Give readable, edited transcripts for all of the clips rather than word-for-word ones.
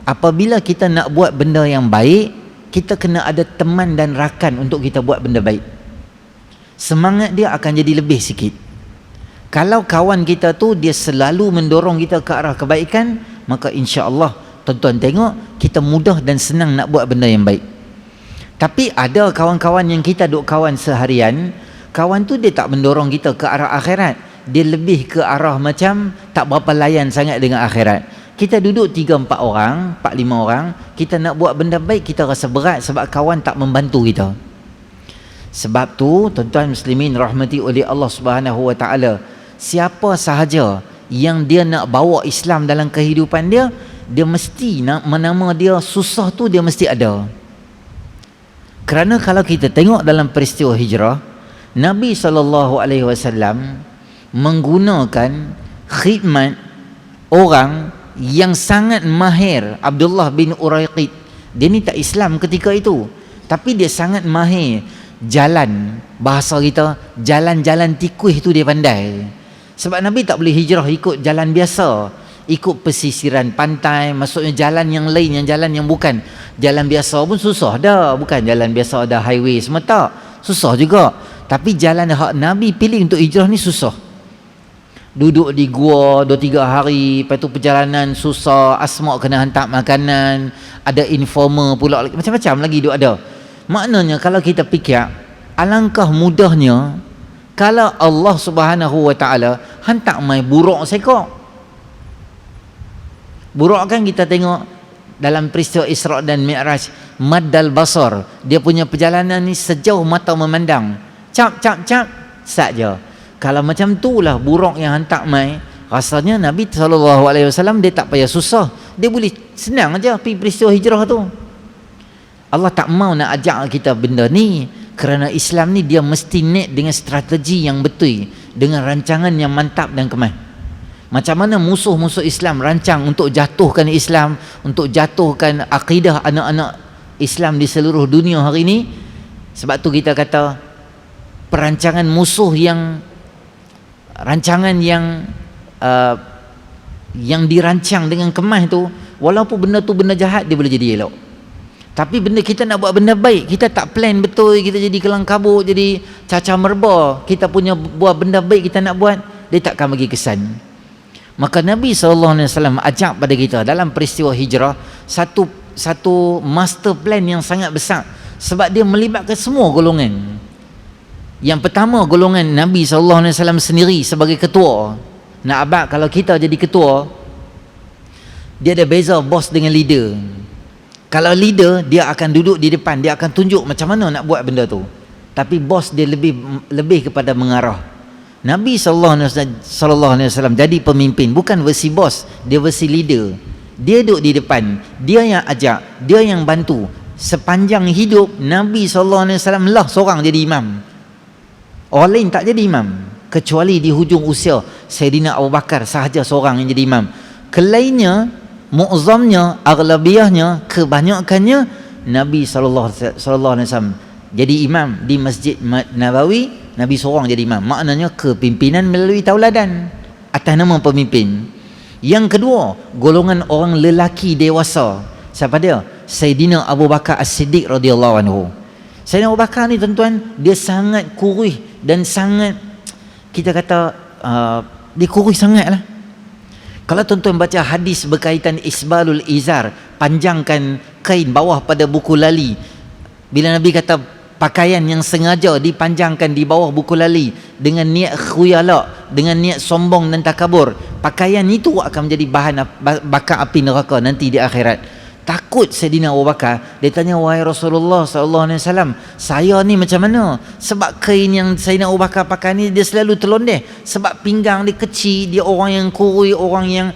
apabila kita nak buat benda yang baik, kita kena ada teman dan rakan untuk kita buat benda baik. Semangat dia akan jadi lebih sikit. Kalau kawan kita tu dia selalu mendorong kita ke arah kebaikan, maka insya-Allah tuan-tuan tengok kita mudah dan senang nak buat benda yang baik. Tapi ada kawan-kawan yang kita duk kawan seharian, kawan tu dia tak mendorong kita ke arah akhirat, dia lebih ke arah macam tak berapa layan sangat dengan akhirat. Kita duduk 3-4 orang, 4-5 orang, kita nak buat benda baik kita rasa berat sebab kawan tak membantu kita. Sebab tu tuan-tuan muslimin rahmati oleh Allah Subhanahu wa taala, siapa sahaja yang dia nak bawa Islam dalam kehidupan dia, dia mesti nak menama dia susah tu dia mesti ada. Kerana kalau kita tengok dalam peristiwa hijrah, Nabi SAW menggunakan khidmat orang yang sangat mahir. Abdullah bin Uraiqid, dia ni tak Islam ketika itu, tapi dia sangat mahir jalan, bahasa kita jalan-jalan tikus tu dia pandai. Sebab Nabi tak boleh hijrah ikut jalan biasa, ikut pesisiran pantai, maksudnya jalan yang lain, yang jalan yang bukan jalan biasa pun susah dah. Bukan jalan biasa ada highway semua, tak, susah juga. Tapi jalan hak Nabi pilih untuk hijrah ni susah. Duduk di gua 2-3 hari, lepas tu perjalanan susah, Asma kena hantar makanan, ada informer pula, macam-macam lagi duk ada. Maknanya kalau kita fikir, alangkah mudahnya kalau Allah Subhanahu wa taala hantar mai buruk seekor. Buruk kan kita tengok dalam peristiwa Isra dan Mi'raj, maddal basar, dia punya perjalanan ni sejauh mata memandang, cap saja. Kalau macam tu lah buruk yang hantar mai, rasanya Nabi SAW dia tak payah susah, dia boleh senang aja pergi peristiwa hijrah tu. Allah tak mau nak ajak kita benda ni, kerana Islam ni dia mesti naik dengan strategi yang betul, dengan rancangan yang mantap dan kemas. Macam mana musuh-musuh Islam rancang untuk jatuhkan Islam, untuk jatuhkan akidah anak-anak Islam di seluruh dunia hari ini. Sebab tu kita kata perancangan musuh yang rancangan yang dirancang dengan kemas tu, walaupun benda tu benda jahat, dia boleh jadi elok. Tapi benda kita nak buat benda baik, kita tak plan betul, kita jadi kelang kabut, jadi caca merba, kita punya buat benda baik kita nak buat, dia takkan bagi kesan. Maka Nabi SAW ajak pada kita dalam peristiwa hijrah satu master plan yang sangat besar, sebab dia melibatkan semua golongan. Yang pertama, golongan Nabi SAW sendiri sebagai ketua. Nak abad kalau kita jadi ketua, dia ada beza bos dengan leader. Kalau leader, dia akan duduk di depan, dia akan tunjuk macam mana nak buat benda tu. Tapi bos dia lebih kepada mengarah. Nabi SAW jadi pemimpin, bukan versi bos, dia versi leader. Dia duduk di depan, dia yang ajak, dia yang bantu. Sepanjang hidup Nabi SAW lah seorang jadi imam, orang lain tak jadi imam, kecuali di hujung usia Sayyidina Abu Bakar sahaja seorang yang jadi imam. Kelainnya, mu'zamnya, aghlabiyahnya, kebanyakannya Nabi SAW jadi imam di Masjid Nabawi. Nabi seorang jadi imam, maknanya kepimpinan melalui tauladan atas nama pemimpin. Yang kedua, golongan orang lelaki dewasa. Siapa dia? Sayyidina Abu Bakar As-Siddiq radhiyallahu anhu. Sayyidina Abu Bakar ni tuan-tuan, dia sangat kurih dan sangat, kita kata dia kurih sangat lah. Kalau tuan-tuan baca hadis berkaitan isbalul izar, panjangkan kain bawah pada buku lali, bila Nabi kata pakaian yang sengaja dipanjangkan di bawah buku lali dengan niat khuyala, dengan niat sombong dan takabur, pakaian itu akan menjadi bahan bakar api neraka nanti di akhirat. Takut Sayyidina Abu Bakar, dia tanya, wahai Rasulullah SAW, saya ni macam mana? Sebab kain yang Sayyidina Abu Bakar pakai ni dia selalu terlondeh, sebab pinggang dia kecil, dia orang yang kurus, orang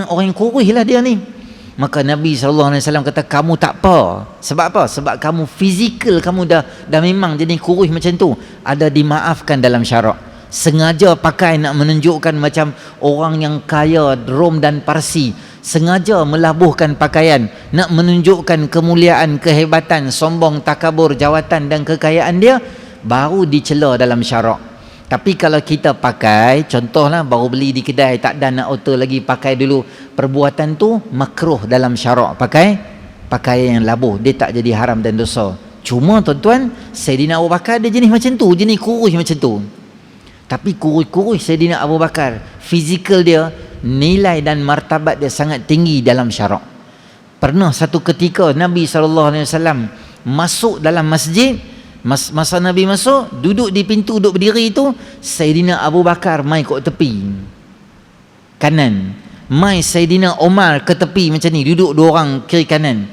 yang kurus lah dia ni. Maka Nabi SAW kata, kamu tak apa. Sebab apa? Sebab kamu fizikal, kamu dah memang jenis kurus macam tu, ada dimaafkan dalam syarak. Sengaja pakai nak menunjukkan macam orang yang kaya Rom dan Parsi, sengaja melabuhkan pakaian nak menunjukkan kemuliaan, kehebatan, sombong, takabur, jawatan dan kekayaan dia, baru dicela dalam syarak. Tapi kalau kita pakai, contohlah baru beli di kedai, tak ada nak auto lagi, pakai dulu, perbuatan tu makruh dalam syarak. Pakai pakaian yang labuh, dia tak jadi haram dan dosa. Cuma tuan-tuan, Sayyidina Abu Bakar dia jenis macam tu, jenis kurus macam tu. Tapi kurus Sayyidina Abu Bakar, fizikal dia, nilai dan martabat dia sangat tinggi dalam syarak. Pernah satu ketika Nabi SAW masuk dalam masjid, masa Nabi masuk, duduk di pintu, duduk berdiri tu, Sayyidina Abu Bakar mai kat tepi kanan, mai Sayyidina Omar ke tepi macam ni, duduk dua orang kiri kanan.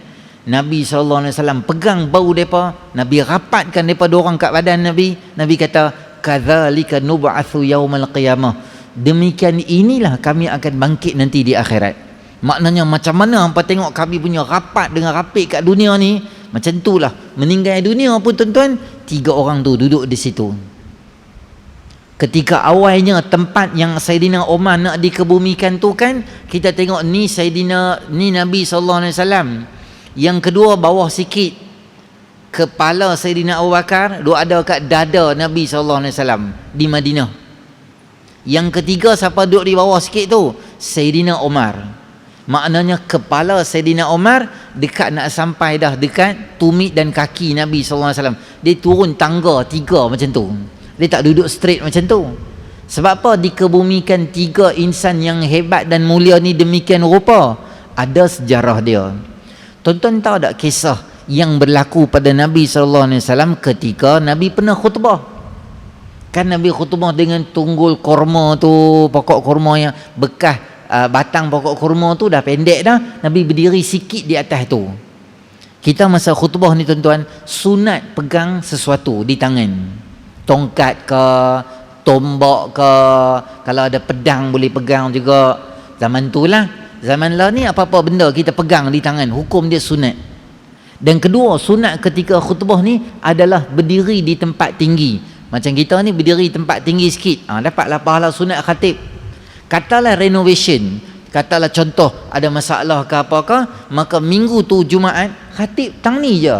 Nabi SAW pegang bau mereka, Nabi rapatkan mereka dua orang kat badan Nabi. Nabi kata, kadzalika nub'atsu yaumal qiyamah, demikian inilah kami akan bangkit nanti di akhirat. Maknanya macam mana hampa tengok kami punya rapat dengan rapik kat dunia ni, macam itulah meninggal dunia pun tuan-tuan, 3 orang tu duduk di situ. Ketika awalnya tempat yang Sayyidina Omar nak dikebumikan tu kan, kita tengok ni Nabi SAW. Yang kedua bawah sikit, kepala Sayyidina Abu Bakar duk ada kat dada Nabi SAW di Madinah. Yang ketiga siapa duduk di bawah sikit tu? Sayyidina Omar. Maknanya kepala Sayyidina Omar dekat nak sampai dah dekat tumit dan kaki Nabi SAW. Dia turun tangga 3 macam tu. Dia tak duduk straight macam tu. Sebab apa dikebumikan 3 insan yang hebat dan mulia ni demikian rupa? Ada sejarah dia. Tuan-tuan tahu tak kisah yang berlaku pada Nabi SAW ketika Nabi pernah khutbah? Kan Nabi khutbah dengan tunggul korma tu, pokok korma yang bekas batang pokok kurma tu dah pendek dah, Nabi berdiri sikit di atas tu. Kita masa khutbah ni tuan-tuan, sunat pegang sesuatu di tangan, tongkat ke, tombak ke, kalau ada pedang boleh pegang juga. Zaman tu lah, zaman lah ni apa-apa benda kita pegang di tangan, hukum dia sunat. Dan kedua, sunat ketika khutbah ni adalah berdiri di tempat tinggi. Macam kita ni berdiri tempat tinggi sikit, dapatlah pahala sunat khatib. Katalah renovation, katalah contoh ada masalah ke apakah, maka minggu tu Jumaat, khatib tang ni je.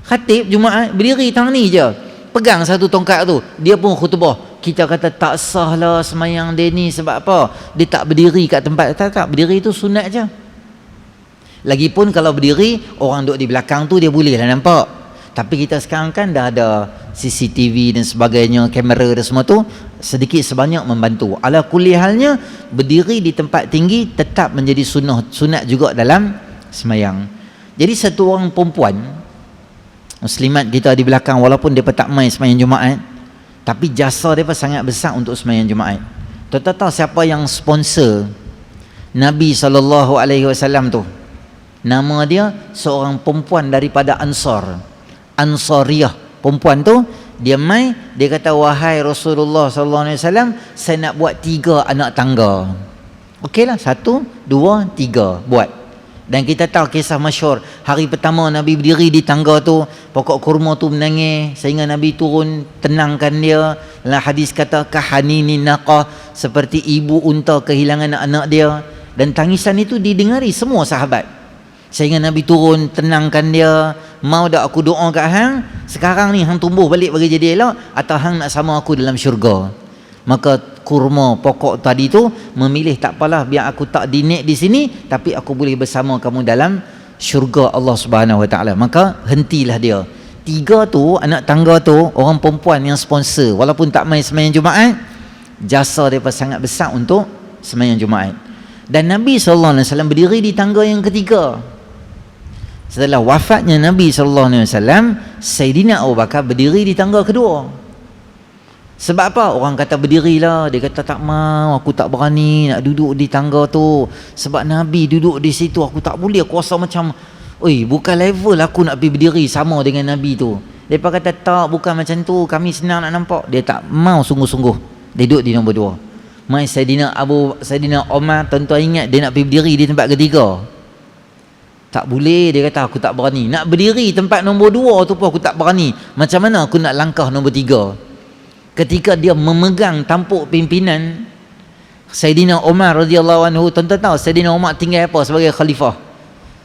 Khatib Jumaat berdiri tang ni je, pegang satu tongkat tu, dia pun khutbah. Kita kata tak sah lah semayang dia ni, sebab apa? Dia tak berdiri kat tempat. Tak, berdiri tu sunat je. Lagipun kalau berdiri, orang duduk di belakang tu dia boleh lah nampak. Tapi kita sekarang kan dah ada CCTV dan sebagainya, kamera dan semua tu, sedikit sebanyak membantu. Ala kulli halnya, berdiri di tempat tinggi tetap menjadi sunat juga dalam semayang. Jadi satu orang perempuan muslimat kita di belakang, walaupun dia tak main semayang Jumaat, tapi jasa dia sangat besar untuk semayang Jumaat. Tuan-tuan tahu siapa yang sponsor Nabi SAW tu? Nama dia seorang perempuan daripada Ansariyah. Perempuan tu dia mai, dia kata, wahai Rasulullah SAW, saya nak buat 3 anak tangga. Okeylah, 1, 2, 3 buat. Dan kita tahu kisah masyhur, hari pertama Nabi berdiri di tangga tu, pokok kurma tu menangis sehingga Nabi turun tenangkan dia. Dalam hadis kata kahanini naqah, seperti ibu unta kehilangan anak dia. Dan tangisan itu didengari semua sahabat. Sehingga Nabi turun tenangkan dia, mau dak aku doa kat hang sekarang ni, hang tumbuh balik bagi jadi elok, atau hang nak sama aku dalam syurga? Maka kurma pokok tadi tu memilih, tak apalah, biar aku tak dinik di sini, tapi aku boleh bersama kamu dalam syurga Allah Subhanahu Wa Taala. Maka hentilah dia. 3 tu anak tangga tu, orang perempuan yang sponsor, walaupun tak main semayang Jumaat, jasa dia sangat besar untuk semayang Jumaat. Dan Nabi SAW berdiri di tangga yang ketiga. Setelah wafatnya Nabi SAW, Sayyidina Abu Bakar berdiri di tangga kedua. Sebab apa? Orang kata berdirilah, dia kata tak mau, aku tak berani nak duduk di tangga tu. Sebab Nabi duduk di situ, aku tak boleh, aku rasa macam, oi, bukan level aku nak pergi berdiri sama dengan Nabi tu. Mereka kata tak, bukan macam tu, kami senang nak nampak. Dia tak mau sungguh-sungguh, dia duduk di nombor 2. Mai Sayyidina Omar, tuan-tuan ingat dia nak pergi berdiri di tempat ketiga. Tak boleh, dia kata aku tak berani. Nak berdiri tempat nombor 2 tu pun aku tak berani. Macam mana aku nak langkah nombor 3? Ketika dia memegang tampuk pimpinan, Sayyidina Umar radhiyallahu anhu, tuan-tuan tahu Sayyidina Umar tinggal apa sebagai khalifah?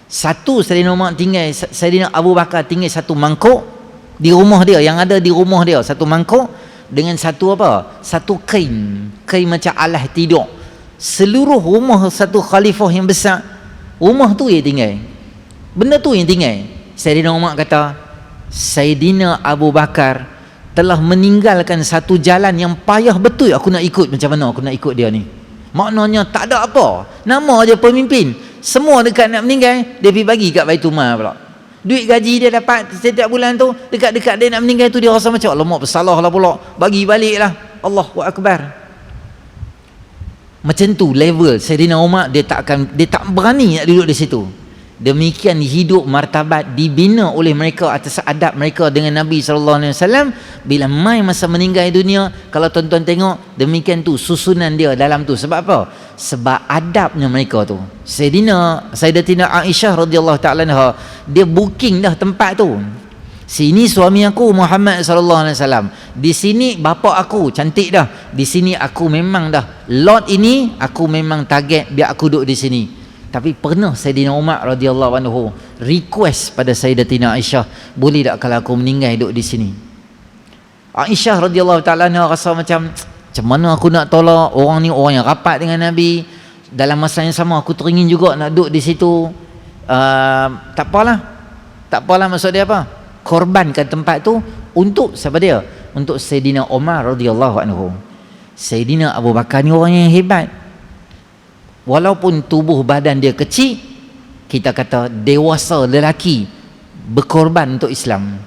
Satu, Sayyidina Umar tinggal, Sayyidina Abu Bakar tinggal satu mangkuk di rumah dia, yang ada di rumah dia, satu mangkuk. dengan satu apa? Satu kain macam alas tidur. Seluruh rumah satu khalifah yang besar, rumah tu yang tinggal, benda tu yang tinggal. Saidina Umar kata, Saidina Abu Bakar telah meninggalkan satu jalan yang payah betul aku nak ikut. Macam mana aku nak ikut dia ni? Maknanya tak ada apa, nama aja pemimpin, semua dekat nak meninggal, dia pergi bagi kat Baitul Mal pula. Duit gaji dia dapat setiap bulan tu, dekat-dekat dia nak meninggal tu dia rasa macam alamak bersalah lah pula, bagi balik lah. Allahu Akbar. Macam tu level Saidina Umar, dia tak berani nak duduk di situ. Demikian hidup martabat dibina oleh mereka atas adab mereka dengan Nabi SAW. Bila mai masa meninggal dunia, kalau tuan-tuan tengok, demikian tu susunan dia dalam tu. Sebab apa? Sebab adabnya mereka tu. Sayyidatina Aisyah radhiyallahu ta'ala anha, dia booking dah tempat tu. Sini suami aku Muhammad SAW, di sini bapa aku, cantik dah. Di sini aku memang dah lot ini aku memang target biar aku duduk di sini. Tapi pernah Sayyidina Umar radhiyallahu anhu request pada Sayyidatina Aisyah, boleh tak kalau aku meninggal duduk di sini? Aisyah radhiyallahu ta'ala anha rasa macam mana aku nak tolak orang ni, orang yang rapat dengan Nabi. Dalam masa yang sama aku teringin juga nak duduk di situ. Tak apalah maksud dia apa? Korbankan tempat tu untuk siapa dia? Untuk Sayyidina Umar radhiyallahu anhu. Sayyidina Abu Bakar ni orang yang hebat. Walaupun tubuh badan dia kecil, kita kata dewasa lelaki berkorban untuk Islam.